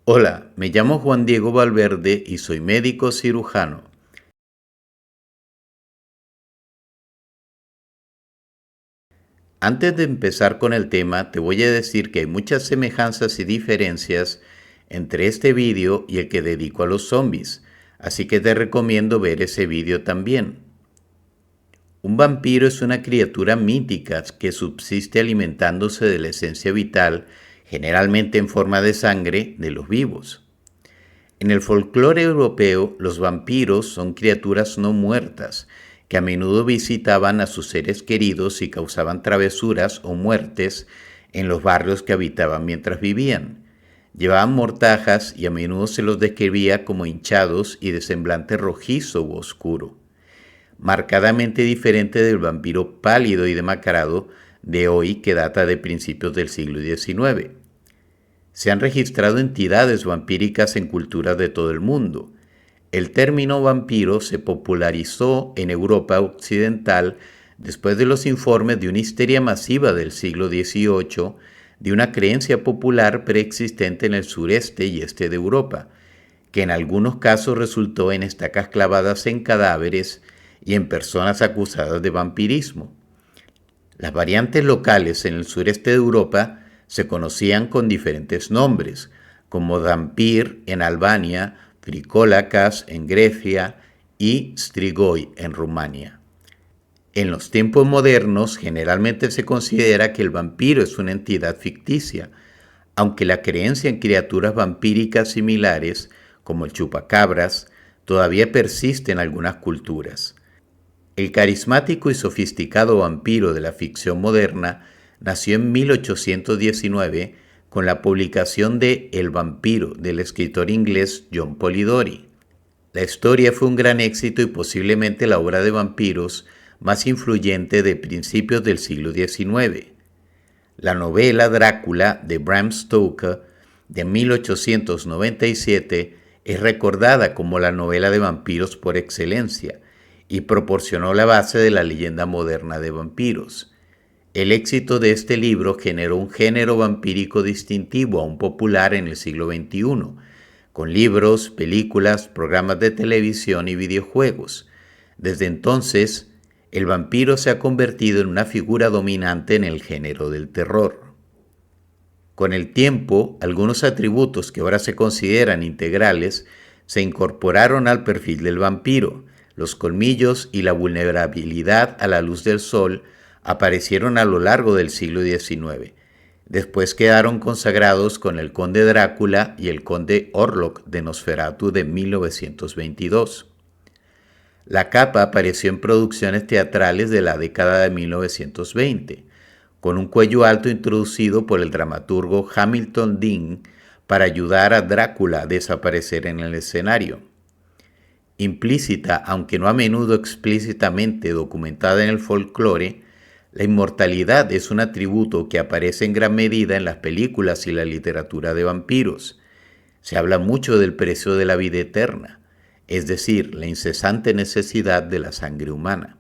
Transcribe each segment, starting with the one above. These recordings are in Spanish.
Hola, me llamo Juan Diego Valverde y soy médico cirujano. Antes de empezar con el tema, te voy a decir que hay muchas semejanzas y diferencias entre este vídeo y el que dedico a los zombies, así que te recomiendo ver ese vídeo también. Un vampiro es una criatura mítica que subsiste alimentándose de la esencia vital, generalmente en forma de sangre, de los vivos. En el folclore europeo, los vampiros son criaturas no muertas que a menudo visitaban a sus seres queridos y causaban travesuras o muertes en los barrios que habitaban mientras vivían. Llevaban mortajas y a menudo se los describía como hinchados y de semblante rojizo u oscuro, marcadamente diferente del vampiro pálido y demacrado de hoy que data de principios del siglo XIX. Se han registrado entidades vampíricas en culturas de todo el mundo. El término vampiro se popularizó en Europa occidental después de los informes de una histeria masiva del siglo XVIII, de una creencia popular preexistente en el sureste y este de Europa, que en algunos casos resultó en estacas clavadas en cadáveres y en personas acusadas de vampirismo. Las variantes locales en el sureste de Europa se conocían con diferentes nombres, como Dampir en Albania, Tricólakas en Grecia y Strigoi en Rumania. En los tiempos modernos, generalmente se considera que el vampiro es una entidad ficticia, aunque la creencia en criaturas vampíricas similares, como el chupacabras, todavía persiste en algunas culturas. El carismático y sofisticado vampiro de la ficción moderna nació en 1819 con la publicación de El vampiro del escritor inglés John Polidori. La historia fue un gran éxito y posiblemente la obra de vampiros más influyente de principios del siglo XIX. La novela Drácula de Bram Stoker de 1897 es recordada como la novela de vampiros por excelencia y proporcionó la base de la leyenda moderna de vampiros. El éxito de este libro generó un género vampírico distintivo aún popular en el siglo XXI, con libros, películas, programas de televisión y videojuegos. Desde entonces, el vampiro se ha convertido en una figura dominante en el género del terror. Con el tiempo, algunos atributos que ahora se consideran integrales se incorporaron al perfil del vampiro. Los colmillos y la vulnerabilidad a la luz del sol aparecieron a lo largo del siglo XIX. Después quedaron consagrados con el Conde Drácula y el Conde Orlok de Nosferatu de 1922. La capa apareció en producciones teatrales de la década de 1920, con un cuello alto introducido por el dramaturgo Hamilton Dean para ayudar a Drácula a desaparecer en el escenario. Implícita, aunque no a menudo explícitamente documentada en el folclore, la inmortalidad es un atributo que aparece en gran medida en las películas y la literatura de vampiros. Se habla mucho del precio de la vida eterna, es decir, la incesante necesidad de la sangre humana.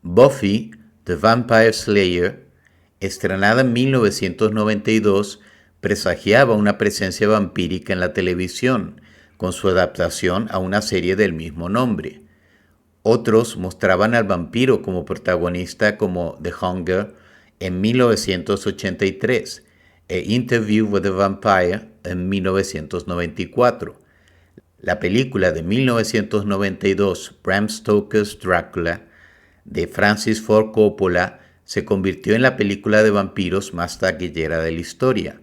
Buffy, The Vampire Slayer, estrenada en 1992, presagiaba una presencia vampírica en la televisión, con su adaptación a una serie del mismo nombre. Otros mostraban al vampiro como protagonista como The Hunger en 1983 e Interview with the Vampire en 1994. La película de 1992, Bram Stoker's Dracula, de Francis Ford Coppola, se convirtió en la película de vampiros más taquillera de la historia.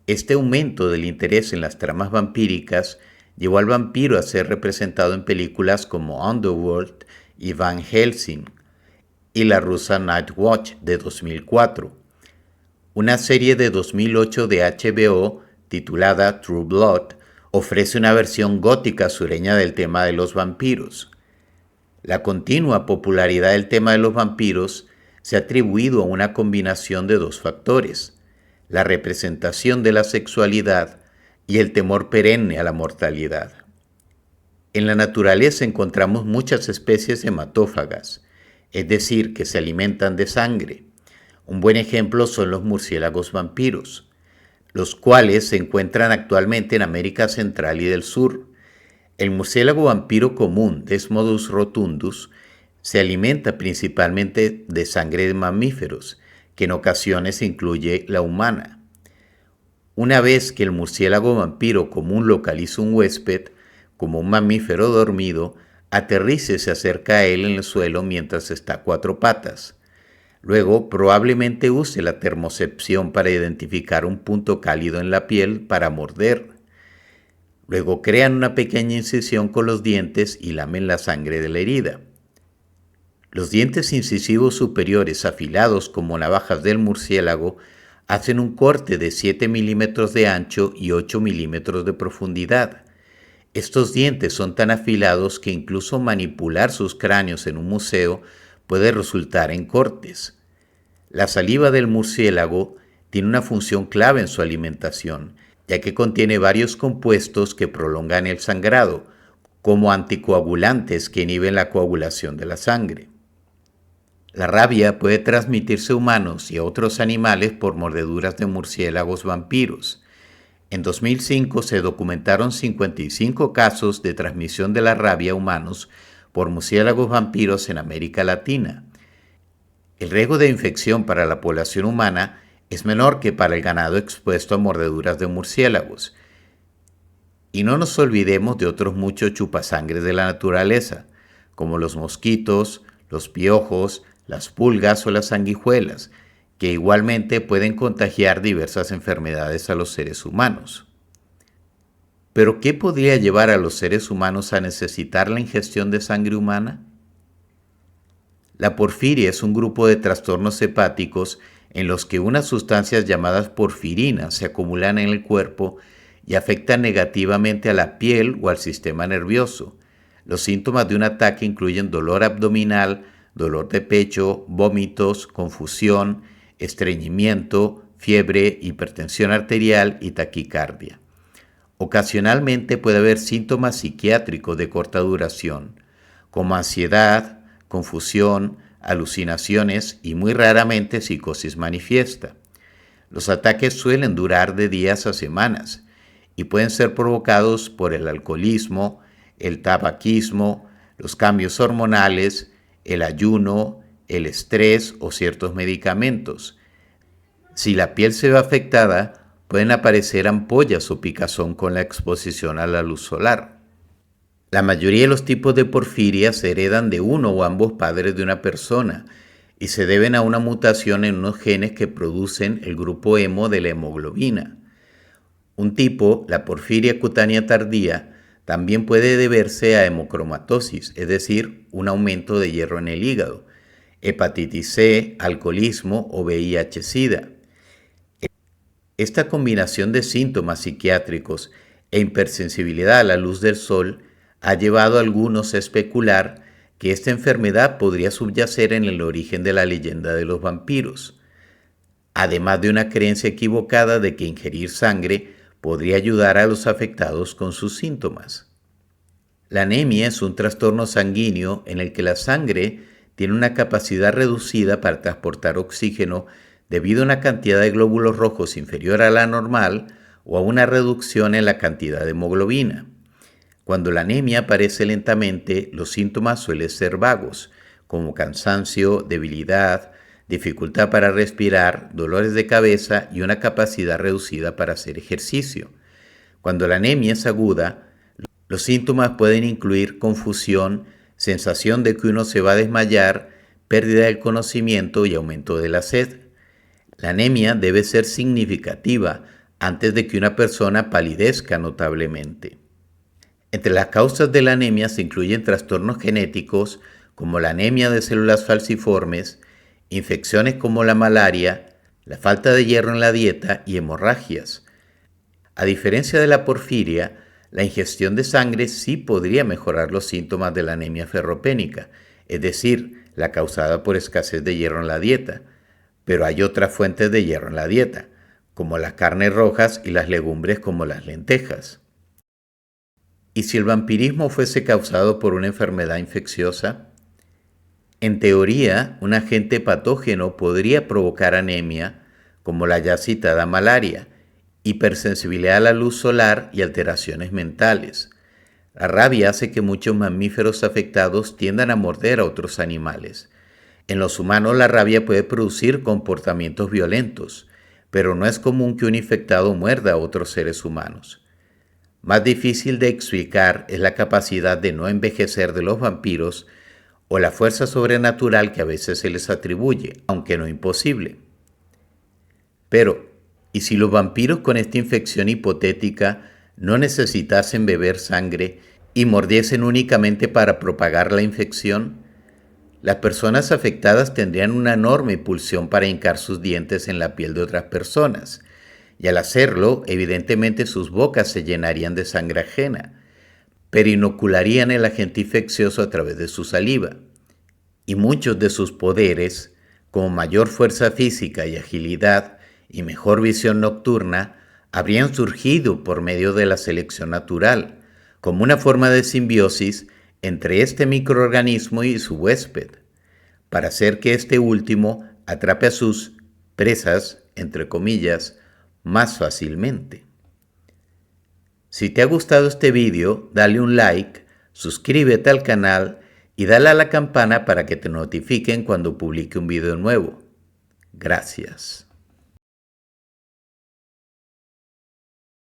Este aumento del interés en las tramas vampíricas llevó al vampiro a ser representado en películas como Underworld y Van Helsing y la rusa Night Watch de 2004. Una serie de 2008 de HBO titulada True Blood ofrece una versión gótica sureña del tema de los vampiros. La continua popularidad del tema de los vampiros se ha atribuido a una combinación de dos factores: la representación de la sexualidad y el temor perenne a la mortalidad. En la naturaleza encontramos muchas especies hematófagas, es decir, que se alimentan de sangre. Un buen ejemplo son los murciélagos vampiros. los cuales se encuentran actualmente en América Central y del Sur. El murciélago vampiro común, Desmodus rotundus, se alimenta principalmente de sangre de mamíferos, que en ocasiones incluye la humana. Una vez que el murciélago vampiro común localiza un huésped, como un mamífero dormido, aterriza y se acerca a él en el suelo mientras está a cuatro patas. Luego, probablemente use la termocepción para identificar un punto cálido en la piel para morder. Luego crean una pequeña incisión con los dientes y lamen la sangre de la herida. Los dientes incisivos superiores afilados como navajas del murciélago hacen un corte de 7 milímetros de ancho y 8 milímetros de profundidad. Estos dientes son tan afilados que incluso manipular sus cráneos en un museo puede resultar en cortes. La saliva del murciélago tiene una función clave en su alimentación, ya que contiene varios compuestos que prolongan el sangrado, como anticoagulantes que inhiben la coagulación de la sangre. La rabia puede transmitirse a humanos y a otros animales por mordeduras de murciélagos vampiros. En 2005 se documentaron 55 casos de transmisión de la rabia a humanos por murciélagos vampiros en América Latina. El riesgo de infección para la población humana es menor que para el ganado expuesto a mordeduras de murciélagos. Y no nos olvidemos de otros muchos chupasangres de la naturaleza, como los mosquitos, los piojos, las pulgas o las sanguijuelas, que igualmente pueden contagiar diversas enfermedades a los seres humanos. ¿Pero qué podría llevar a los seres humanos a necesitar la ingestión de sangre humana? La porfiria es un grupo de trastornos hepáticos en los que unas sustancias llamadas porfirinas se acumulan en el cuerpo y afectan negativamente a la piel o al sistema nervioso. Los síntomas de un ataque incluyen dolor abdominal, dolor de pecho, vómitos, confusión, estreñimiento, fiebre, hipertensión arterial y taquicardia. Ocasionalmente puede haber síntomas psiquiátricos de corta duración, como ansiedad, confusión, alucinaciones y muy raramente psicosis manifiesta. Los ataques suelen durar de días a semanas y pueden ser provocados por el alcoholismo, el tabaquismo, los cambios hormonales, el ayuno, el estrés o ciertos medicamentos. Si la piel se ve afectada, pueden aparecer ampollas o picazón con la exposición a la luz solar. La mayoría de los tipos de porfiria se heredan de uno o ambos padres de una persona y se deben a una mutación en unos genes que producen el grupo hemo de la hemoglobina. Un tipo, la porfiria cutánea tardía, también puede deberse a hemocromatosis, es decir, un aumento de hierro en el hígado, hepatitis C, alcoholismo o VIH-Sida. Esta combinación de síntomas psiquiátricos e hipersensibilidad a la luz del sol ha llevado a algunos a especular que esta enfermedad podría subyacer en el origen de la leyenda de los vampiros, además de una creencia equivocada de que ingerir sangre podría ayudar a los afectados con sus síntomas. La anemia es un trastorno sanguíneo en el que la sangre tiene una capacidad reducida para transportar oxígeno debido a una cantidad de glóbulos rojos inferior a la normal o a una reducción en la cantidad de hemoglobina. Cuando la anemia aparece lentamente, los síntomas suelen ser vagos, como cansancio, debilidad, dificultad para respirar, dolores de cabeza y una capacidad reducida para hacer ejercicio. Cuando la anemia es aguda, los síntomas pueden incluir confusión, sensación de que uno se va a desmayar, pérdida del conocimiento y aumento de la sed. La anemia debe ser significativa antes de que una persona palidezca notablemente. Entre las causas de la anemia se incluyen trastornos genéticos como la anemia de células falciformes, infecciones como la malaria, la falta de hierro en la dieta y hemorragias. A diferencia de la porfiria, la ingestión de sangre sí podría mejorar los síntomas de la anemia ferropénica, es decir, la causada por escasez de hierro en la dieta. Pero hay otras fuentes de hierro en la dieta, como las carnes rojas y las legumbres como las lentejas. ¿Y si el vampirismo fuese causado por una enfermedad infecciosa? En teoría, un agente patógeno podría provocar anemia, como la ya citada malaria, hipersensibilidad a la luz solar y alteraciones mentales. La rabia hace que muchos mamíferos afectados tiendan a morder a otros animales. En los humanos la rabia puede producir comportamientos violentos, pero no es común que un infectado muerda a otros seres humanos. Más difícil de explicar es la capacidad de no envejecer de los vampiros o la fuerza sobrenatural que a veces se les atribuye, aunque no imposible. Pero, ¿y si los vampiros con esta infección hipotética no necesitasen beber sangre y mordiesen únicamente para propagar la infección? Las personas afectadas tendrían una enorme pulsión para hincar sus dientes en la piel de otras personas, y al hacerlo, evidentemente sus bocas se llenarían de sangre ajena, pero inocularían el agente infeccioso a través de su saliva. Y muchos de sus poderes, como mayor fuerza física y agilidad y mejor visión nocturna, habrían surgido por medio de la selección natural, como una forma de simbiosis entre este microorganismo y su huésped, para hacer que este último atrape a sus presas, entre comillas, más fácilmente. Si te ha gustado este vídeo, dale un like, suscríbete al canal y dale a la campana para que te notifiquen cuando publique un video nuevo. Gracias.